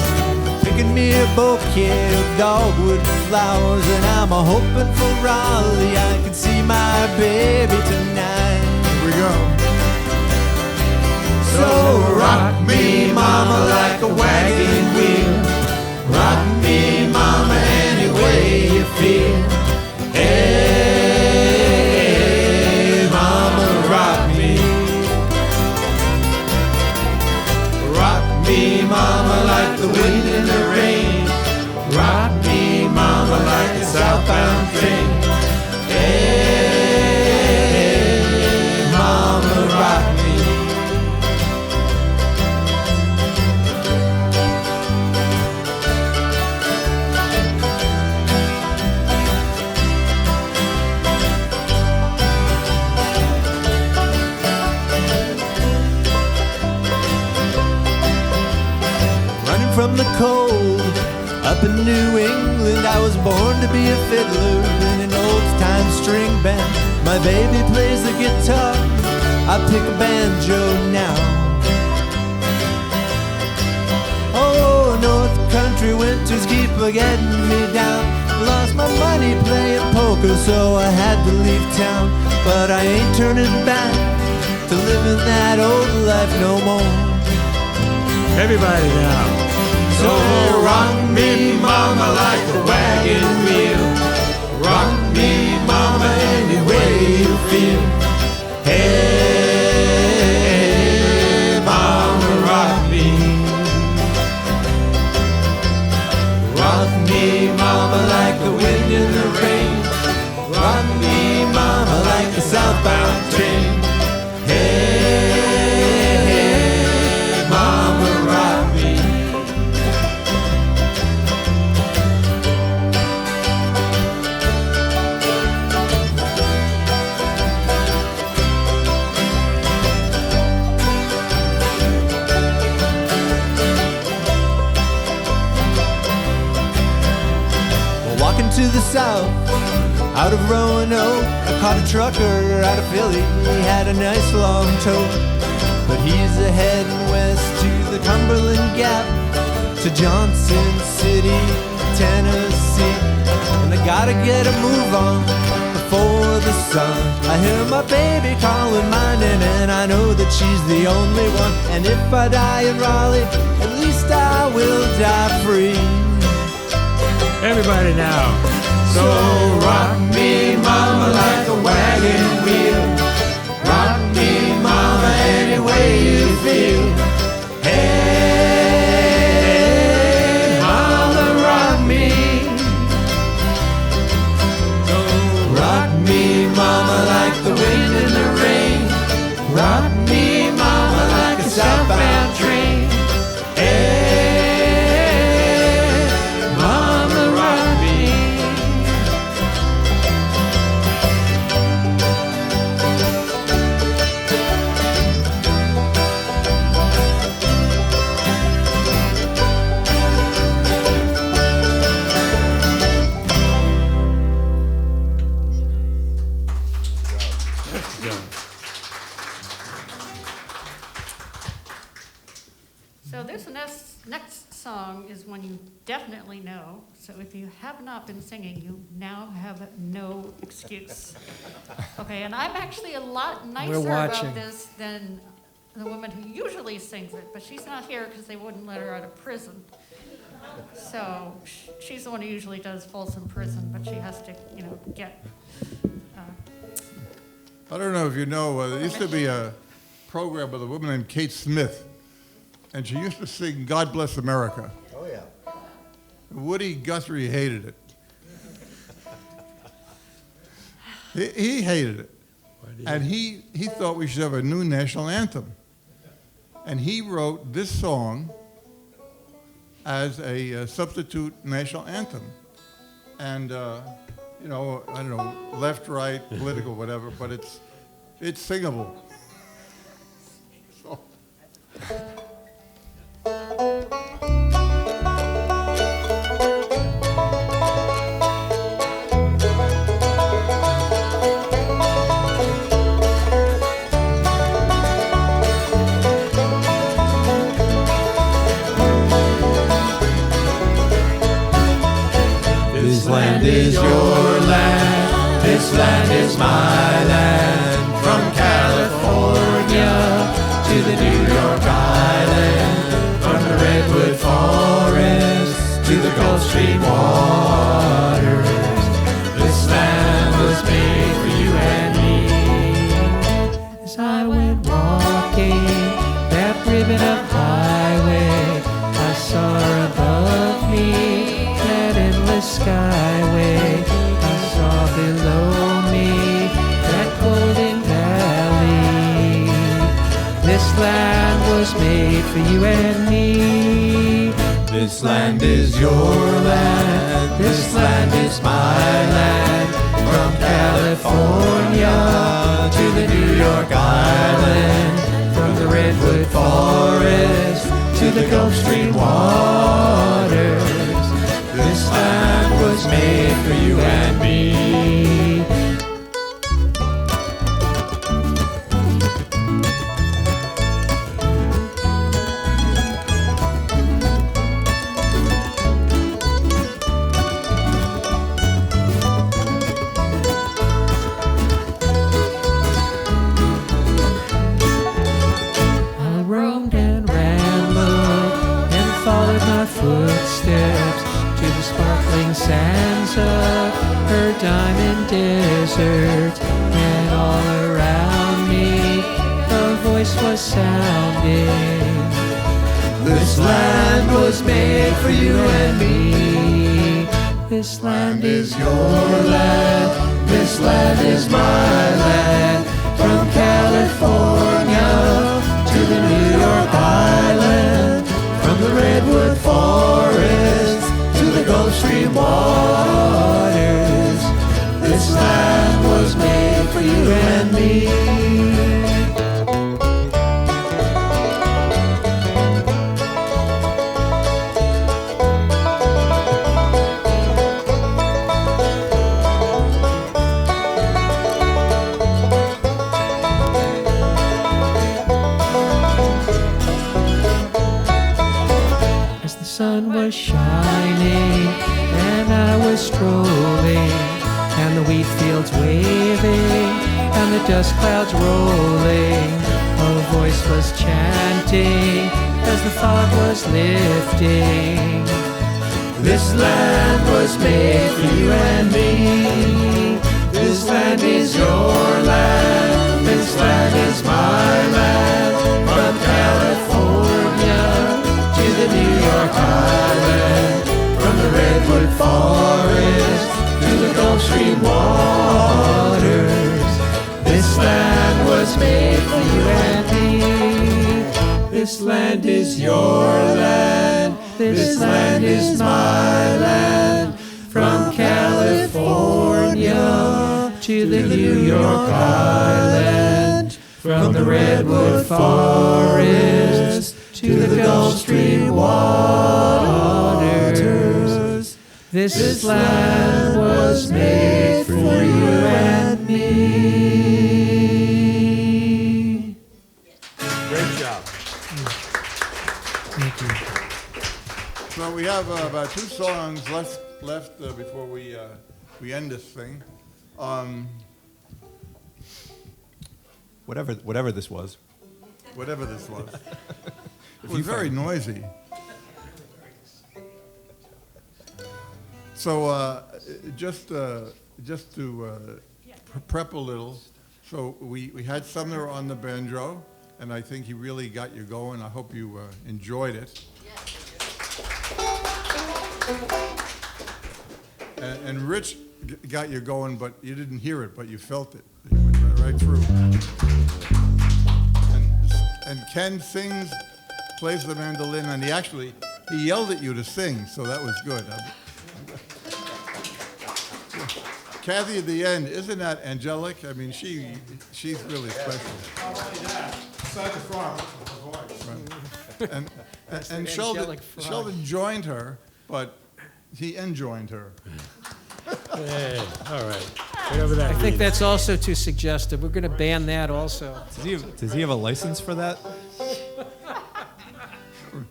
Speaker 3: picking me a bouquet of dogwood flowers, and I'm hoping for Raleigh I can see my baby tonight.
Speaker 2: Here we go. So rock me, mama, like a wagon wheel. Rock me, mama, any way you feel. Hey, mama, rock me. Rock me, mama, like the wind in the rain. Rock me, mama, like a southbound train. Hey, mama, rock me.
Speaker 3: From the cold, up in New England, I was born to be a fiddler in an old-time string band. My baby plays the guitar, I pick a banjo now. Oh, North Country winters keep getting me down. Lost my money playing poker, so I had to leave town. But I ain't turning back to living that old life no more.
Speaker 6: Everybody now.
Speaker 2: So rock me, mama, like a wagon wheel. Rock me, mama, any way you feel. Hey, mama, rock me.
Speaker 3: to the south, out of Roanoke. I caught a trucker out of Philly, he had a nice long tote. But he's heading west to the Cumberland Gap, to Johnson City, Tennessee. And I gotta get a move on before the sun. I hear my baby calling my name, and I know that she's the only one. And if I die in Raleigh, at least I will die free.
Speaker 6: Everybody now.
Speaker 2: So rock me, mama, like a wagon wheel. Rock me, mama, any way you feel. Hey, mama, rock me. So rock me, mama, like the wind in the rain. Rock me, mama, like a southbound train. Hey, mama, rock me.
Speaker 4: So this next song is one you definitely know. So if you have not been singing, you now have no excuse. Okay, and I'm actually a lot nicer
Speaker 5: watching.
Speaker 4: about this than the woman who usually sings it, but she's not here because they wouldn't let her out of prison. So she's the one who usually does Folsom Prison, but she has to, get.
Speaker 1: I don't know if you know, there used to be a program with a woman named Kate Smith, and she used to sing God Bless America.
Speaker 2: Oh, yeah.
Speaker 1: Woody Guthrie hated it. He hated it. And he thought we should have a new national anthem. And he wrote this song as a substitute national anthem. And, I don't know, left, right, political, whatever, but it's singable. So.
Speaker 2: This land is your land, this land is my land. From California to the New York Island, from the Redwood Forest to the Gulf Stream waters. This land was made for you and me.
Speaker 5: As I went walking that ribbon of highway, I saw above me that endless skyway. I saw below me that golden valley. This land was made for you and me.
Speaker 3: This land is your land, this land is my land. From California to the New York Island, from the Redwood Forest to the Gulf Stream waters. This land was made for you and me.
Speaker 5: I roamed and rambled and followed my footsteps to the sparkling sands of her diamond desert. And all around me a voice was sounding.
Speaker 3: This land was made for you and me.
Speaker 5: This land is
Speaker 3: Your land, this land is my land. From California to the New York Island, from the Redwood Forest to the Gulf Stream waters. This land was made for you and me.
Speaker 5: sun was shining, and I was strolling, and the wheat fields waving, and the dust clouds rolling. A voice was chanting as the fog was lifting. This land was made for you and me. This land is your land. This land is my land. From California to the New York Island, from the Redwood Forest to the Gulf Stream waters. This land was made for you and me. This land is your land. This land is my land. From California to the New York Island, from the Redwood Forest to the Gulf Stream waters. This land was made for you and me.
Speaker 2: Great job.
Speaker 5: Thank you.
Speaker 1: So we have about 2 songs left before we end this thing.
Speaker 3: Whatever this was.
Speaker 1: Whatever this was. It was very noisy. So just to prep a little, so we had Sumner on the banjo, and I think he really got you going. I hope you enjoyed it. And Rich got you going, but you didn't hear it, but you felt it. It went right through. And Ken sings, plays the mandolin, and he yelled at you to sing, so that was good. Kathy at the end, isn't that angelic? I mean, she's really special.
Speaker 7: Not only that, besides the front, her voice.
Speaker 1: Right. And Sheldon joined her, but he enjoined her.
Speaker 6: Hey, all right. Whatever that
Speaker 5: I think
Speaker 6: means.
Speaker 5: that's also too suggestive. We're going to ban that also.
Speaker 3: Does he have a license for that?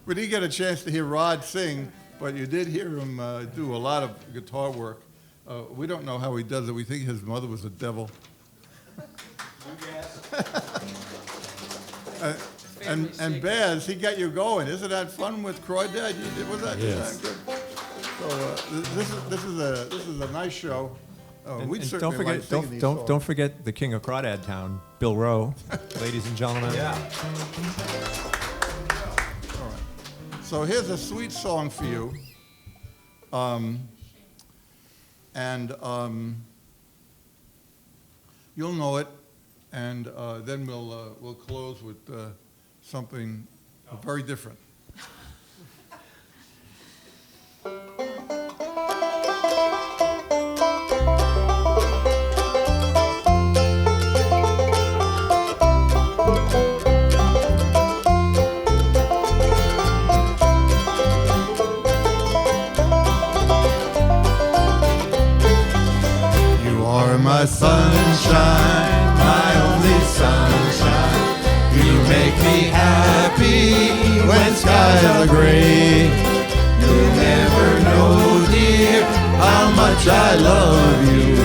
Speaker 1: We didn't get a chance to hear Rod sing, but you did hear him do a lot of guitar work. We don't know how he does it. We think his mother was a devil. And Baz, he got you going. Isn't that fun with Crawdad? Was that
Speaker 6: Yes.
Speaker 1: good? So this is a nice show. We'd
Speaker 3: And
Speaker 1: certainly like singing these songs.
Speaker 3: don't forget the king of Crawdad Town, Bill Rowe, ladies and gentlemen.
Speaker 2: Yeah.
Speaker 1: All right. So here's a sweet song for you. You'll know it, and then we'll close with something very different. My sunshine, my only sunshine. You make me happy when skies are gray. You'll never know, dear, how much I love you.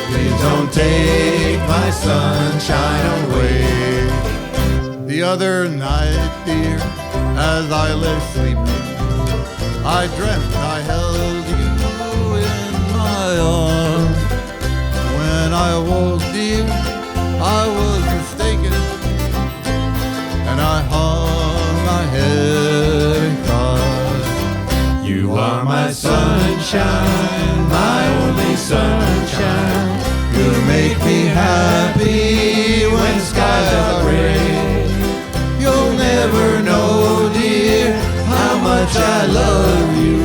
Speaker 1: Please don't take my sunshine away. The other night, dear, as I lay sleeping, I dreamt I held you in my arms. When I woke, dear, I was mistaken, and I hung my head and cried. You are my sunshine, my only sunshine. You make me happy when skies are gray. You'll never know, dear, how much I love you.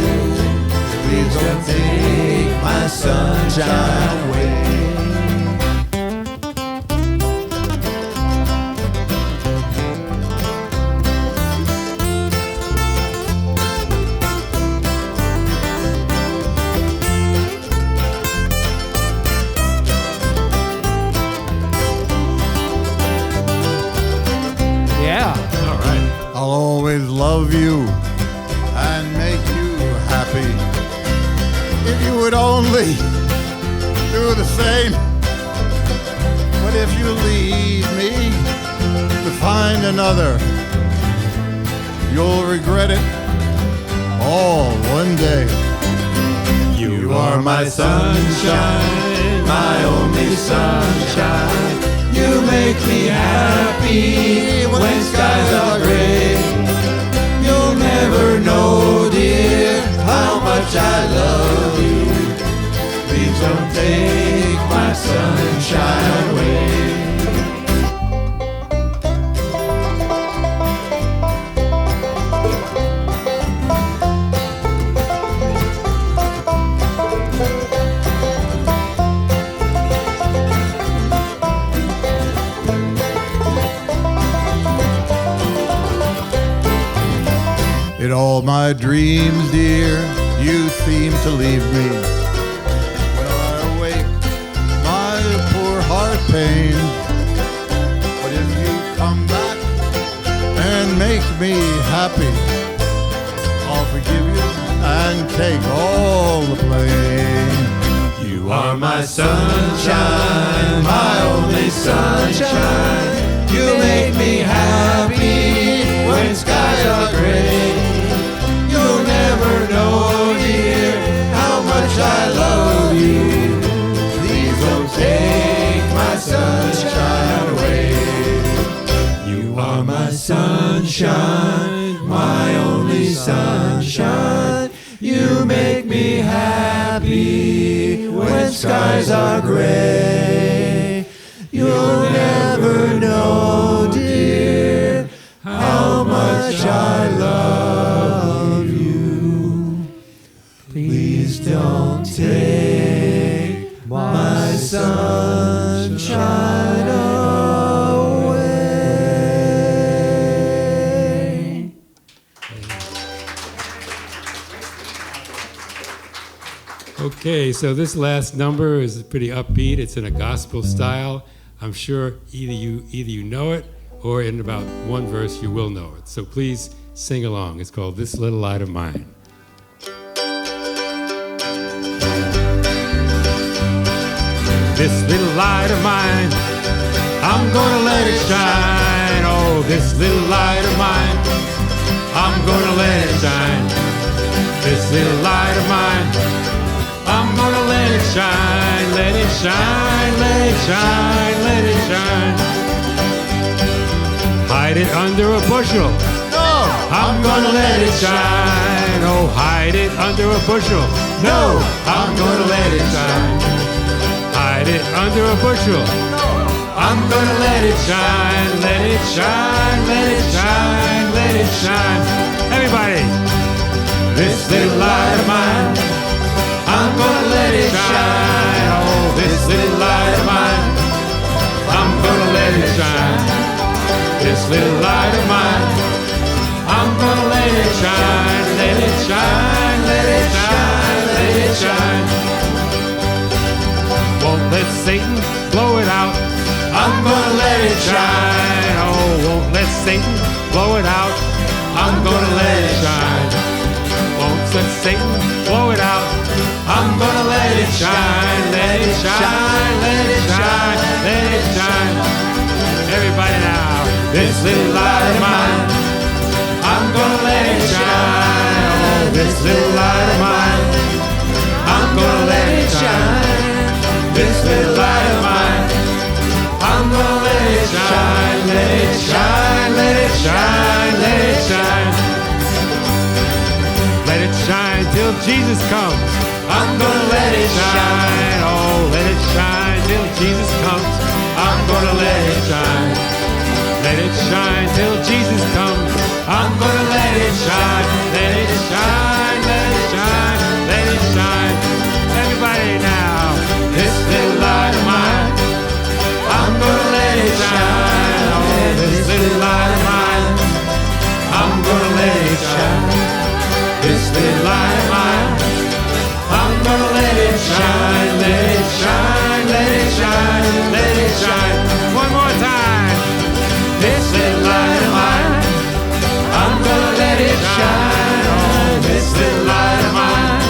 Speaker 1: Please don't take my sunshine away. I'll always love you and you would only do the same. But if you leave me to find another, you'll regret it all one day.
Speaker 3: You are my sunshine, my only sunshine. You make me happy when skies are gray. You'll never know, dear, how much I love you. Please don't take my sunshine away.
Speaker 1: In all my dreams, dear, you seem to leave me. When I awake, my poor heart pains. But if you come back and make me happy, I'll forgive you and take all the blame.
Speaker 3: You are my sunshine, my only sunshine. You make me happy when skies are gray. You'll never know, dear, how much I love you. Please don't take my sunshine away. You are my sunshine, my only sunshine. You make me happy when skies are gray. You'll never know, dear, how much I love you. Please don't take my sunshine away.
Speaker 6: Okay, so this last number is pretty upbeat. It's in a gospel style. I'm sure either you know it, or in about one verse you will know it. So please sing along. It's called This Little Light of Mine. This little light of mine, I'm gonna let it shine. Oh, this little light of mine, I'm gonna let it shine. This little light of mine, I'm gonna let it shine, let it shine, let it shine, let it shine. Hide it under a bushel. No, I'm gonna let it shine. Oh, hide it under a bushel. No, I'm gonna let it shine. Hide it under a bushel. I'm gonna let it shine, let it shine, let it shine, let it shine. Everybody, this little light of mine, I'm gonna let it shine. Oh, this little light of mine, I'm gonna let it shine. This little light of mine, I'm gonna let it shine, let it shine, let it shine, let it shine. Won't let Satan blow it out. I'm gonna let it shine. Oh, won't let Satan blow it out. I'm gonna let it shine. Won't let Satan blow it out. I'm gonna let it shine, let it shine, let it shine, let it shine. Everybody now, this little light of mine, I'm gonna let it shine. Oh, this little light of mine, I'm gonna let it shine. This little light of mine, I'm gonna let it shine, let it shine, let it shine, let it shine. Let it shine till Jesus comes. I'm gonna let it shine. Oh, let it shine till Jesus comes. I'm gonna let it shine. Let it shine till Jesus comes. I'm gonna let it shine. Let it shine, let it shine, let it shine. Everybody now, this little light of mine, I'm gonna let it shine. Oh, this little light of mine, I'm gonna let it shine. This little light of mine, I'm gonna let it shine, let it shine, let it shine, let it shine. One more time. This little light of mine, I'm gonna let it shine. Oh, this little light of mine,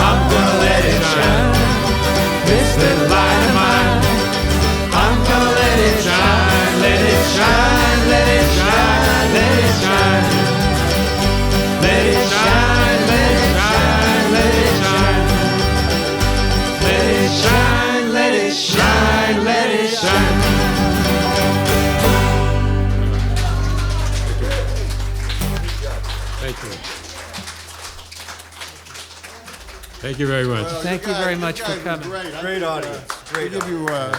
Speaker 6: I'm gonna let
Speaker 3: Let it shine, let it shine, let it shine. Let it shine, let it shine, let it shine.
Speaker 6: Thank you. Thank you very much.
Speaker 5: Thank you very much for coming.
Speaker 1: Great audience. Great. Give you,
Speaker 4: Thank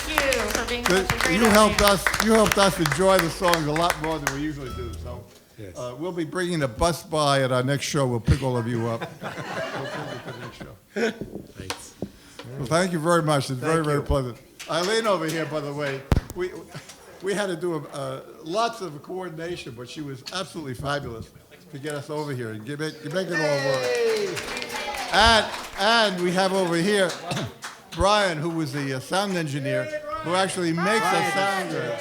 Speaker 4: you for being such a great
Speaker 1: you helped
Speaker 4: audience.
Speaker 1: us. You helped us enjoy the songs a lot more than we usually do. So
Speaker 6: Yes.
Speaker 1: we'll be bringing a bus by at our next show. We'll pick all of you up. We'll send you to the next show.
Speaker 6: Thanks.
Speaker 1: Well, thank you very much. It's very pleasant. Eileen over here, by the way, we had to do lots of coordination, but she was absolutely fabulous to get us over here and make it all work. And we have over here Brian, who was the sound engineer, who actually makes us sound good.